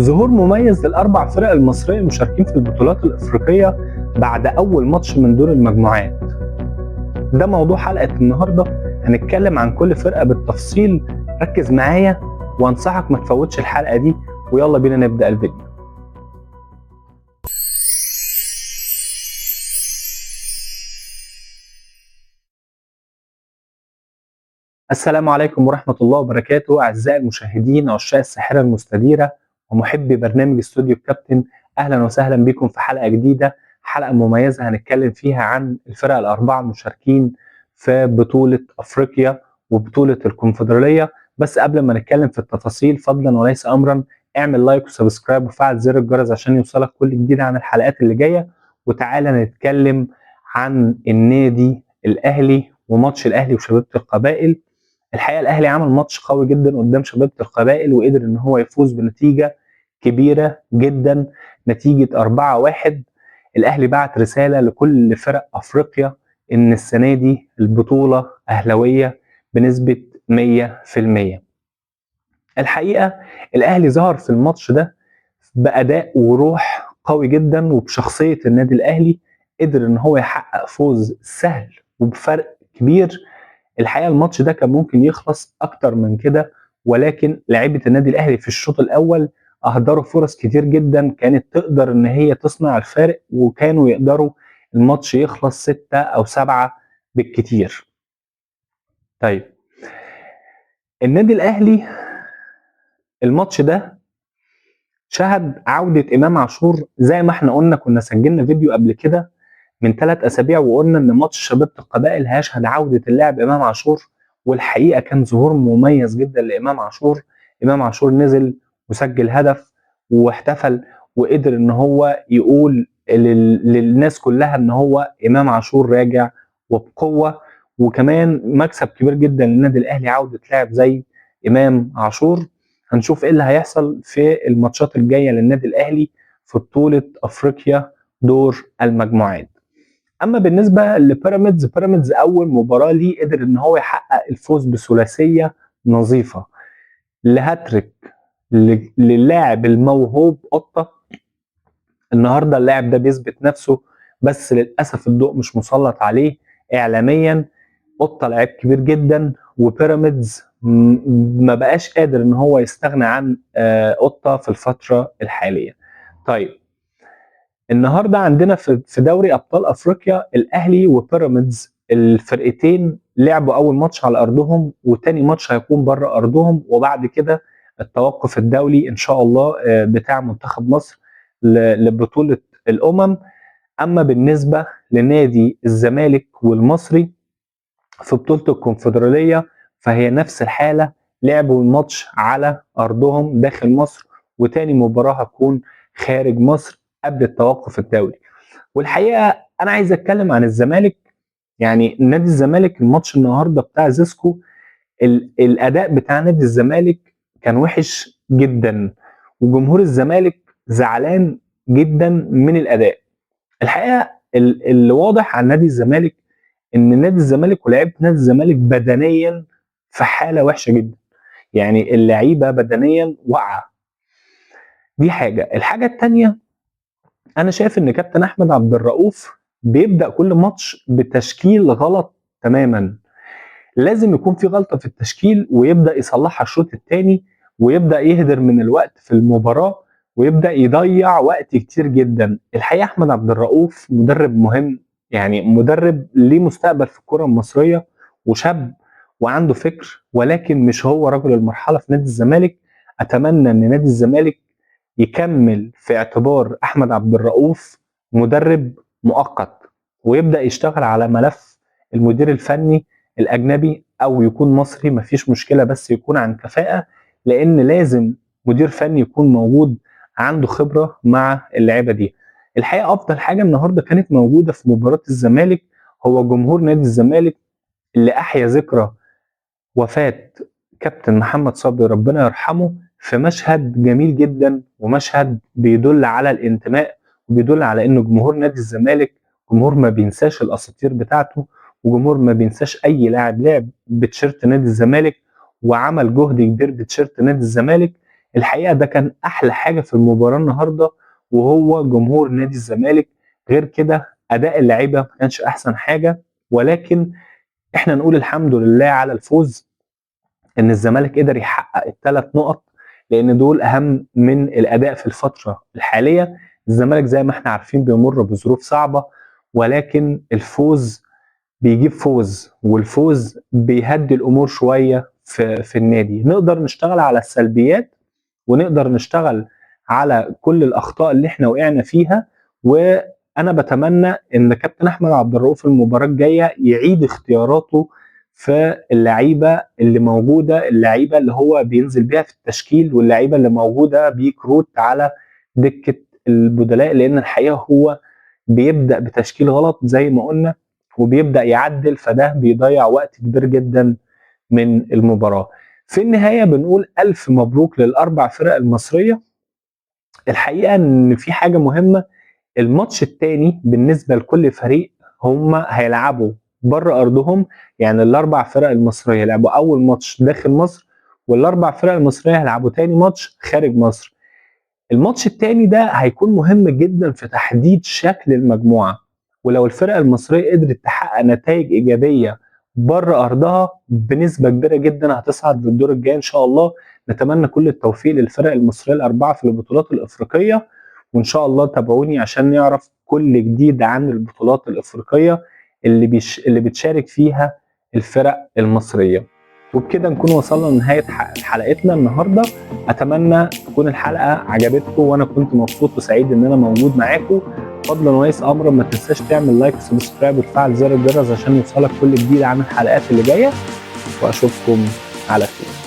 ظهور مميز للأربع فرق المصرية المشاركين في البطولات الإفريقية بعد أول ماتش من دور المجموعات. ده موضوع حلقة النهاردة، هنتكلم عن كل فرقة بالتفصيل. ركز معايا وأنصحك ما تفوتش الحلقة دي، ويلا بينا نبدأ الفيديو. السلام عليكم ورحمة الله وبركاته. أعزائي المشاهدين عشاق الساحرة المستديرة ومحبي برنامج استوديو الكابتن، أهلا وسهلا بكم في حلقة جديدة، حلقة مميزة هنتكلم فيها عن الفرق الأربعة المشاركين في بطولة أفريقيا وبطولة الكونفدرالية. بس قبل ما نتكلم في التفاصيل فضلا وليس أمرا، اعمل لايك وسبسكرايب وفعل زر الجرس عشان يوصلك كل جديد عن الحلقات اللي جاية. وتعالى نتكلم عن النادي الأهلي وماتش الأهلي وشبيبة القبائل. الحقيقه الاهلي عمل ماتش قوي جدا قدام شبيبه القبائل، وقدر ان هو يفوز بنتيجه كبيره جدا، نتيجه 4-1. الاهلي بعت رساله لكل فرق افريقيا ان السنه دي البطوله اهلاويه بنسبه 100%. الحقيقه الاهلي ظهر في الماتش ده باداء وروح قوي جدا، وبشخصيه النادي الاهلي قدر ان هو يحقق فوز سهل وبفرق كبير. الحقيقه الماتش ده كان ممكن يخلص اكتر من كده، ولكن لعيبه النادي الاهلي في الشوط الاول اهدروا فرص كتير جدا كانت تقدر ان هي تصنع الفارق، وكانوا يقدروا الماتش يخلص 6 أو 7 بالكتير. طيب، النادي الاهلي الماتش ده شهد عودة إمام عاشور. زي ما احنا قلنا، كنا سجلنا فيديو قبل كده من 3 أسابيع وقلنا إن ماتش شبيبة القبائل هيشهد عودة اللاعب إمام عاشور، والحقيقة كان ظهور مميز جدا لإمام عاشور. إمام عاشور نزل وسجل هدف واحتفل، وقدر إن هو يقول للناس كلها إن هو إمام عاشور راجع وبقوة. وكمان مكسب كبير جدا للنادي الأهلي عودة لاعب زي إمام عاشور. هنشوف إيه اللي هيحصل في الماتشات الجاية للنادي الأهلي في بطولة أفريقيا دور المجموعات. اما بالنسبه لبيراميدز، بيراميدز اول مباراه ليه قدر ان هو يحقق الفوز بثلاثيه نظيفه لهاتريك للاعب الموهوب قطه. النهارده اللاعب ده بيثبت نفسه، بس للاسف الضوء مش مسلط عليه اعلاميا. قطه لعيب كبير جدا، وبيراميدز ما بقاش قادر ان هو يستغنى عن قطه في الفتره الحاليه. طيب، النهارده عندنا في دوري ابطال افريقيا الاهلي وبيراميدز الفرقتين لعبوا اول ماتش على ارضهم، وتاني ماتش هيكون بره ارضهم، وبعد كده التوقف الدولي ان شاء الله بتاع منتخب مصر لبطوله الامم. اما بالنسبه لنادي الزمالك والمصري في بطوله الكونفدراليه فهي نفس الحاله، لعبوا الماتش على ارضهم داخل مصر، وتاني مباراه هتكون خارج مصر قبل التوقف الدولي. والحقيقه انا عايز اتكلم عن الزمالك. يعني نادي الزمالك الماتش النهارده بتاع زيسكو، الاداء بتاع نادي الزمالك كان وحش جدا، وجمهور الزمالك زعلان جدا من الاداء. الحقيقه اللي واضح عن نادي الزمالك ان نادي الزمالك ولاعيبه نادي الزمالك بدنيا في حاله وحشه جدا، يعني اللعيبه بدنيا واقعه. دي حاجه. الحاجه الثانيه، انا شايف ان كابتن احمد عبد الرؤوف بيبدا كل ماتش بتشكيل غلط تماما. لازم يكون في غلطه في التشكيل ويبدا يصلحها الشوط الثاني، ويبدا يهدر من الوقت في المباراه، ويبدا يضيع وقت كتير جدا. الحقيقه احمد عبد الرؤوف مدرب مهم، يعني مدرب ليه مستقبل في الكره المصريه، وشاب وعنده فكر، ولكن مش هو رجل المرحله في نادي الزمالك. اتمنى ان نادي الزمالك يكمل في اعتبار احمد عبد الرؤوف مدرب مؤقت، ويبدا يشتغل على ملف المدير الفني الاجنبي او يكون مصري، مفيش مشكله، بس يكون عن كفاءه، لان لازم مدير فني يكون موجود عنده خبره مع اللعيبه دي. الحقيقه افضل حاجه النهارده كانت موجوده في مباراه الزمالك هو جمهور نادي الزمالك اللي احيا ذكرى وفاة كابتن محمد صبري ربنا يرحمه في مشهد جميل جدا، ومشهد بيدل على الانتماء، وبيدل على ان جمهور نادي الزمالك جمهور ما بينساش الاساطير بتاعته، وجمهور ما بينساش اي لاعب لعب بتيشيرت نادي الزمالك وعمل جهد كبير بتيشيرت نادي الزمالك. الحقيقه ده كان احلى حاجه في المباراه النهارده، وهو جمهور نادي الزمالك. غير كده اداء اللعيبه ما كانش احسن حاجه، ولكن احنا نقول الحمد لله على الفوز، ان الزمالك قدر يحقق ال3 نقط، لان دول اهم من الاداء في الفتره الحاليه. الزمالك زي ما احنا عارفين بيمر بظروف صعبه، ولكن الفوز بيجيب فوز، والفوز بيهدي الامور شويه في النادي. نقدر نشتغل على السلبيات، ونقدر نشتغل على كل الاخطاء اللي احنا وقعنا فيها. وانا بتمنى ان كابتن احمد عبد الرؤوف المباراه الجايه يعيد اختياراته في اللعيبه اللي موجوده، اللعيبه اللي هو بينزل بيها في التشكيل، واللعيبه اللي موجوده بيكروت على دكه البدلاء، لان الحقيقه هو بيبدا بتشكيل غلط زي ما قلنا، وبيبدا يعدل، فده بيضيع وقت كبير جدا من المباراه. في النهايه بنقول الف مبروك للاربع فرق المصريه. الحقيقه ان في حاجه مهمه، الماتش الثاني بالنسبه لكل فريق هم هيلعبوا بره ارضهم. يعني الاربع فرق المصريه لعبوا اول ماتش داخل مصر، والاربع فرق المصريه هيلعبوا تاني ماتش خارج مصر. الماتش التاني ده هيكون مهم جدا في تحديد شكل المجموعة، ولو الفرقة المصرية قدرت تحقق نتائج إيجابية بره أرضها بنسبة كبيرة جدا هتصعد للدور الجاي إن شاء الله. نتمنى كل التوفيق للفرق المصرية الأربعة في البطولات الإفريقية، وإن شاء الله تابعوني عشان نعرف كل جديد عن البطولات الإفريقية اللي بتشارك فيها الفرق المصرية. وبكده نكون وصلنا لنهاية حلقتنا النهاردة. اتمنى تكون الحلقه عجبتكم، وانا كنت مبسوط وسعيد ان انا موجود معاكم. فضلا وليس امرا ما تنساش تعمل لايك وسبسكرايب وتفعل زر الجرس عشان يوصلك كل جديد عن الحلقات اللي جايه، واشوفكم على خير.